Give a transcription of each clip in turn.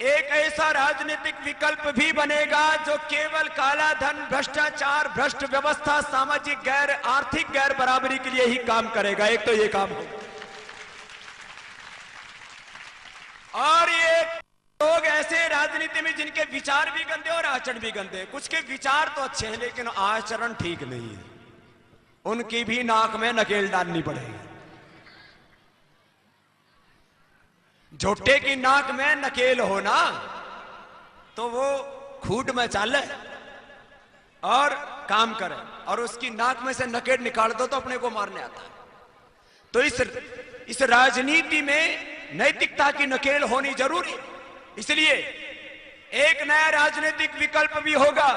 एक ऐसा राजनीतिक विकल्प भी बनेगा जो केवल काला धन, भ्रष्टाचार, भ्रष्ट व्यवस्था, सामाजिक गैर, आर्थिक गैर बराबरी के लिए ही काम करेगा। एक तो ये काम होगा। और ये लोग ऐसे राजनीति में जिनके विचार भी गंदे और आचरण भी गंदे। कुछ के विचार तो अच्छे हैं लेकिन आचरण ठीक नहीं है, उनकी भी नाक में नकेल डालनी पड़ेगी। झोटे की नाक में नकेल होना तो वो खूंट में चाले और काम करे, और उसकी नाक में से नकेल निकाल दो तो अपने को मारने आता है। तो इस राजनीति में नैतिकता की नकेल होनी जरूरी। इसलिए एक नया राजनीतिक विकल्प भी होगा,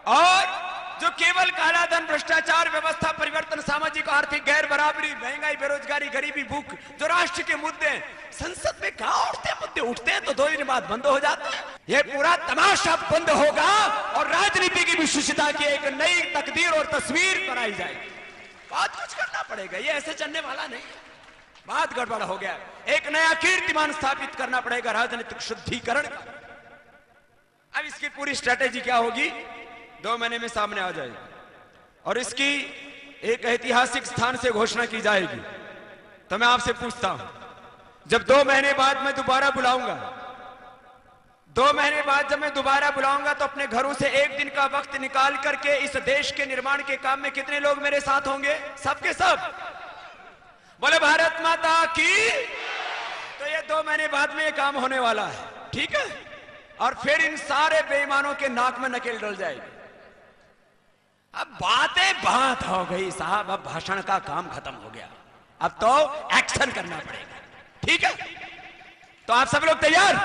और जो केवल काला धन, भ्रष्टाचार, व्यवस्था परिवर्तन, सामाजिक आर्थिक गैर बराबरी, महंगाई, बेरोजगारी, गरीबी, भूख, जो राष्ट्र के मुद्दे हैं, संसद में कहां उठते हैं मुद्दे? उठते हैं तो 2 दिन बाद बंद हो जाते हैं। यह पूरा तमाशा बंद होगा और राजनीति की विशिष्टता की एक नई तकदीर और तस्वीर बनाई जाएगी। बात कुछ करना पड़ेगा, ये ऐसे चलने वाला नहीं। बात गड़बड़ हो गया। एक नया कीर्तिमान स्थापित करना पड़ेगा राजनीतिक शुद्धिकरण का। अब इसकी पूरी स्ट्रेटेजी क्या होगी 2 महीने में सामने आ जाएगी, और इसकी एक ऐतिहासिक स्थान से घोषणा की जाएगी। तो मैं आपसे पूछता हूं, जब 2 महीने बाद मैं दोबारा बुलाऊंगा, 2 महीने बाद जब मैं दोबारा बुलाऊंगा, तो अपने घरों से 1 दिन का वक्त निकाल करके इस देश के निर्माण के काम में कितने लोग मेरे साथ होंगे? सबके सब। बोले भारत माता की। तो ये 2 महीने बाद में ये काम होने वाला है, ठीक है? और फिर इन सारे बेईमानों के नाक में नकेल डल जाएगी। अब बातें बात हो गई साहब, अब भाषण का काम खत्म हो गया, अब तो एक्शन करना पड़ेगा, ठीक है? तो आप सब लोग तैयार?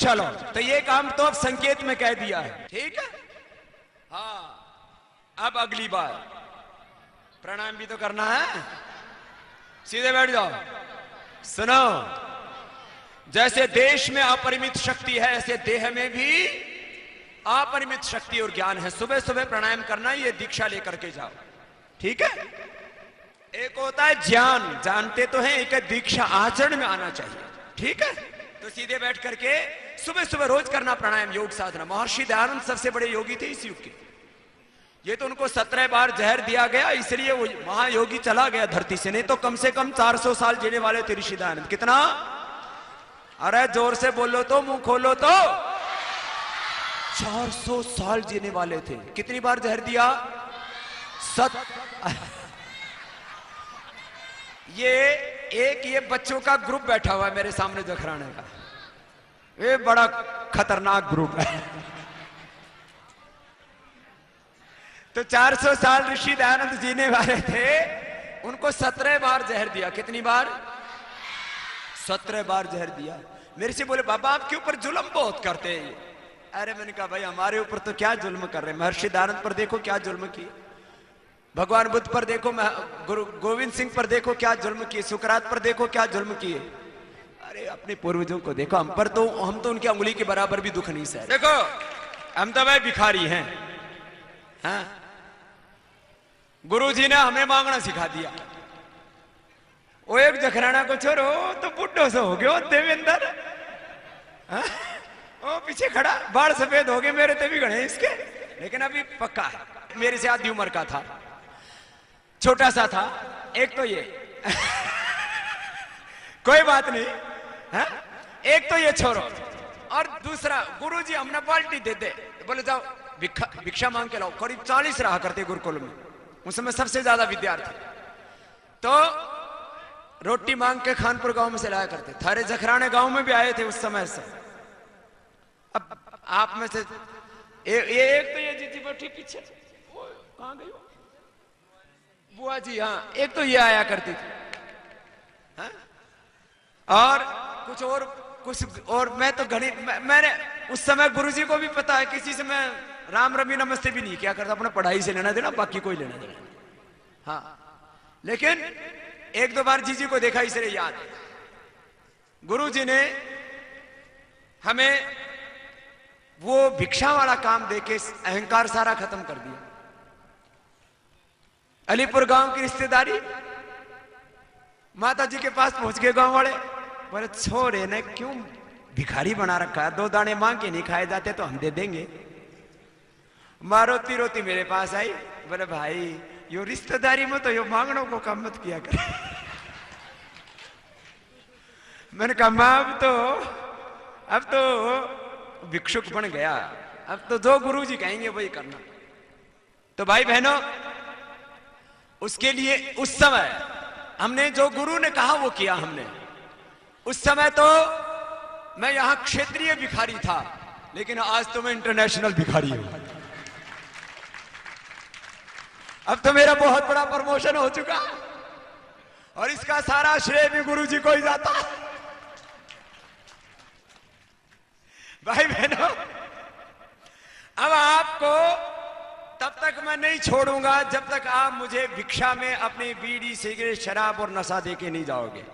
चलो, तो ये काम तो अब संकेत में कह दिया है, ठीक है? हाँ, अब अगली बार प्रणाम भी तो करना है। सीधे बैठ जाओ। सुनो, जैसे देश में अपरिमित शक्ति है, ऐसे देह में भी अपरिमित शक्ति और ज्ञान है। सुबह सुबह प्राणायाम करना, ये दीक्षा लेकर के जाओ, ठीक है? एक होता है ज्ञान, जानते तो हैं, एक है दीक्षा, आचरण में आना चाहिए, ठीक है? तो सीधे बैठ करके सुबह सुबह रोज करना प्राणायाम, योग साधना। महर्षि दयानंद सबसे बड़े योगी थे इस युग के। ये तो उनको 17 बार जहर दिया गया, इसलिए वो महायोगी चला गया धरती से, नहीं तो कम से कम 400 साल जीने वाले थे ऋषि दयानंद। कितना? अरे जोर से बोलो तो, मुंह खोलो तो। 400 साल जीने वाले थे। कितनी बार जहर दिया? ये बच्चों का ग्रुप बैठा हुआ है मेरे सामने जखराने का, ये बड़ा खतरनाक ग्रुप है। तो 400 साल ऋषि दयानंद जीने वाले थे, उनको 17 बार जहर दिया। कितनी बार? 17 बार जहर दिया। मेरे से बोले बाबा आपके ऊपर जुल्म बहुत करते हैं। अरे मैंने कहा भाई हमारे ऊपर तो क्या जुल्म कर रहे हैं? महर्षि दयानंद पर देखो क्या जुल्म किए, भगवान बुद्ध पर देखो, गुरु गोविंद सिंह पर देखो क्या जुल्म किए, सुकरात पर देखो क्या जुल्म किए। अरे अपने पूर्वजों को देखो, हम पर तो, हम तो उनकी उंगली के बराबर भी दुख नहीं सह। देखो हम तो भाई भिखारी हैं, हाँ? गुरु जी ने हमें मांगना सिखा दिया। वो एक जखराना को छोड़ो तो बुड्ढो से हो गयो देवेंद्र, हाँ? वो पीछे खड़ा, बाल सफेद हो गए, मेरे ते भी गणे इसके, लेकिन अभी पक्का है। मेरे से आधी उम्र का था, छोटा सा था। एक तो ये कोई बात नहीं, हाँ? एक तो ये छोड़ो, और दूसरा गुरुजी हमने बाल्टी दे दे, बोले जाओ भिक्षा मांग के लाओ। करीब 40 रहा करते गुरुकुल में, उस समय सबसे ज्यादा विद्यार्थी। तो रोटी मांग के खानपुर गांव में से लाया करते। थारे जखराने गांव में भी आए थे उस समय से। अब आप में से एक तो ये जीजी बैठी पीछे, कहां गई बुआ जी? हाँ, एक तो ये आया करती थी, हाँ? और कुछ और मैं तो घनी, मैंने उस समय गुरुजी को भी पता है, किसी से मैं राम रमी नमस्ते भी नहीं किया करता, अपना पढ़ाई से लेना देना, बाकी कोई लेना देना, हाँ? लेकिन 1-2 बार जीजी को देखा, इसलिए याद है। गुरुजी ने हमें वो भिक्षा वाला काम देके अहंकार सारा खत्म कर दिया। अलीपुर गांव की रिश्तेदारी, माता जी के पास पहुंच गए गांव वाले, बोले छोरे ने क्यों भिखारी बना रखा है, 2 दाने मांग के नहीं खाए जाते तो हम दे देंगे। माँ रोती रोती मेरे पास आई, बोले भाई यो रिश्तेदारी में तो यो मांगनों को कम मत किया कर। मैंने कहा माँ अब तो भिक्षुक बन गया, अब तो जो गुरुजी कहेंगे वही करना। तो भाई बहनों, उसके लिए उस समय हमने जो गुरु ने कहा वो किया हमने। उस समय तो मैं यहां क्षेत्रीय भिखारी था, लेकिन आज तो मैं इंटरनेशनल भिखारी हूं। अब तो मेरा बहुत बड़ा प्रमोशन हो चुका और इसका सारा श्रेय भी गुरुजी को ही जाता। भाई बहनों, अब आपको तब तक मैं नहीं छोड़ूंगा जब तक आप मुझे भिक्षा में अपनी बीड़ी सिगरेट शराब और नशा देके नहीं जाओगे।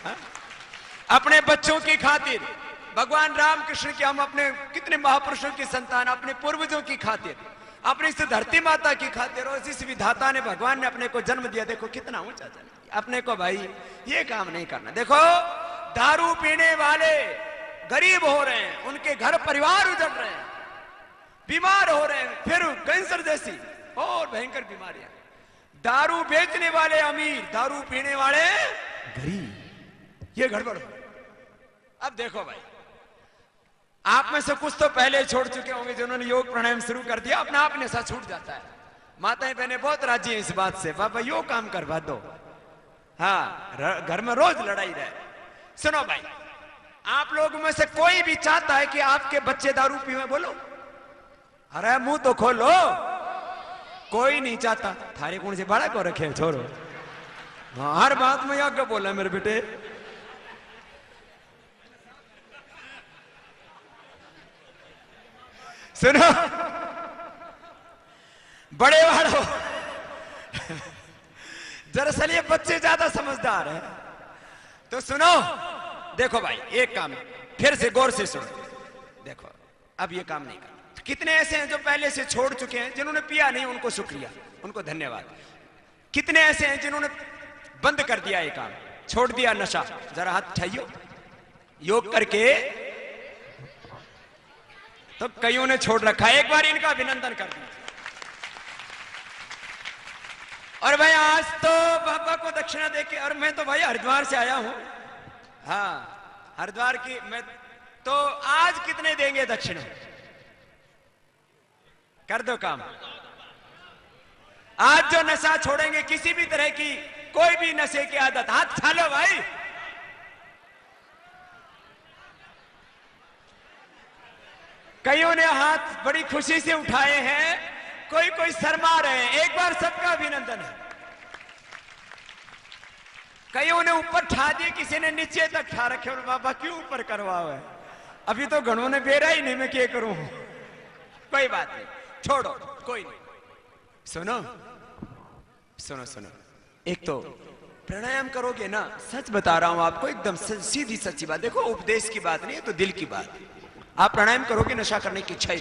हा? अपने बच्चों की खातिर, भगवान रामकृष्ण के हम अपने कितने महापुरुषों की संतान, अपने पूर्वजों की खातिर, अपनी इस धरती माता की खातिर, और इस विधाता ने, भगवान ने अपने को जन्म दिया। देखो कितना ऊंचा जन्म, अपने को भाई ये काम नहीं करना। देखो दारू पीने वाले गरीब हो रहे हैं, उनके घर परिवार उजड़ रहे हैं, बीमार हो रहे हैं, फिर कैंसर जैसी और भयंकर बीमारियां। दारू बेचने वाले अमीर, दारू पीने वाले गरीब, ये गड़बड़। अब देखो भाई, आप में से कुछ तो पहले छोड़ चुके होंगे जिन्होंने योग प्राणायाम शुरू कर दिया, अपना आप नशा छूट जाता है। माताएं बहनें बहुत राजी हैं इस बात से, बाबा यो काम करवा दो। हाँ, घर में रोज लड़ाई रहे। सुनो भाई, आप लोगों में से कोई भी चाहता है कि आपके बच्चे दारू पीवे? बोलो, अरे मुंह तो खोलो। कोई नहीं चाहता। थारे कौन से बड़ा को रखे छोरो? हाँ, हर बात में आगे बोला मेरे बेटे। सुनो बड़े वालों, दरअसल ये बच्चे ज्यादा समझदार हैं। तो सुनो, देखो भाई, एक काम फिर से गौर से सुनो। देखो अब ये काम नहीं करना। कितने ऐसे हैं जो पहले से छोड़ चुके हैं, जिन्होंने पिया नहीं, उनको शुक्रिया, उनको धन्यवाद। कितने ऐसे हैं जिन्होंने बंद कर दिया ये काम, छोड़ दिया नशा? जरा हाथ उठाइयो। योग करके तो कईयों ने छोड़ रखा है, एक बार इनका अभिनंदन कर दीजिए। और भाई आज तो बाबा को दक्षिणा देके, और मैं तो भाई हरिद्वार से आया हूं। हाँ, हरिद्वार की मैं तो आज कितने देंगे दक्षिणा? कर दो काम। आज जो नशा छोड़ेंगे, किसी भी तरह की कोई भी नशे की आदत, हाथ उठा लो भाई। कईयों ने हाथ बड़ी खुशी से उठाए हैं, कोई कोई शर्मा रहे हैं। एक बार सबका अभिनंदन है। कईयों ने ऊपर ठा दिए, किसी ने नीचे तक ठा रखे। और बाबा क्यों ऊपर करवाओ है? अभी तो गणों ने बेरा ही नहीं, मैं क्या करूं? कोई बात नहीं, छोड़ो, कोई नहीं। सुनो सुनो सुनो, एक तो प्राणायाम करोगे ना, सच बता रहा हूं आपको, एकदम सीधी सच्ची बात। देखो उपदेश की बात नहीं है, तो दिल की बात। आप प्राणायाम करोगे, नशा करने की इच्छा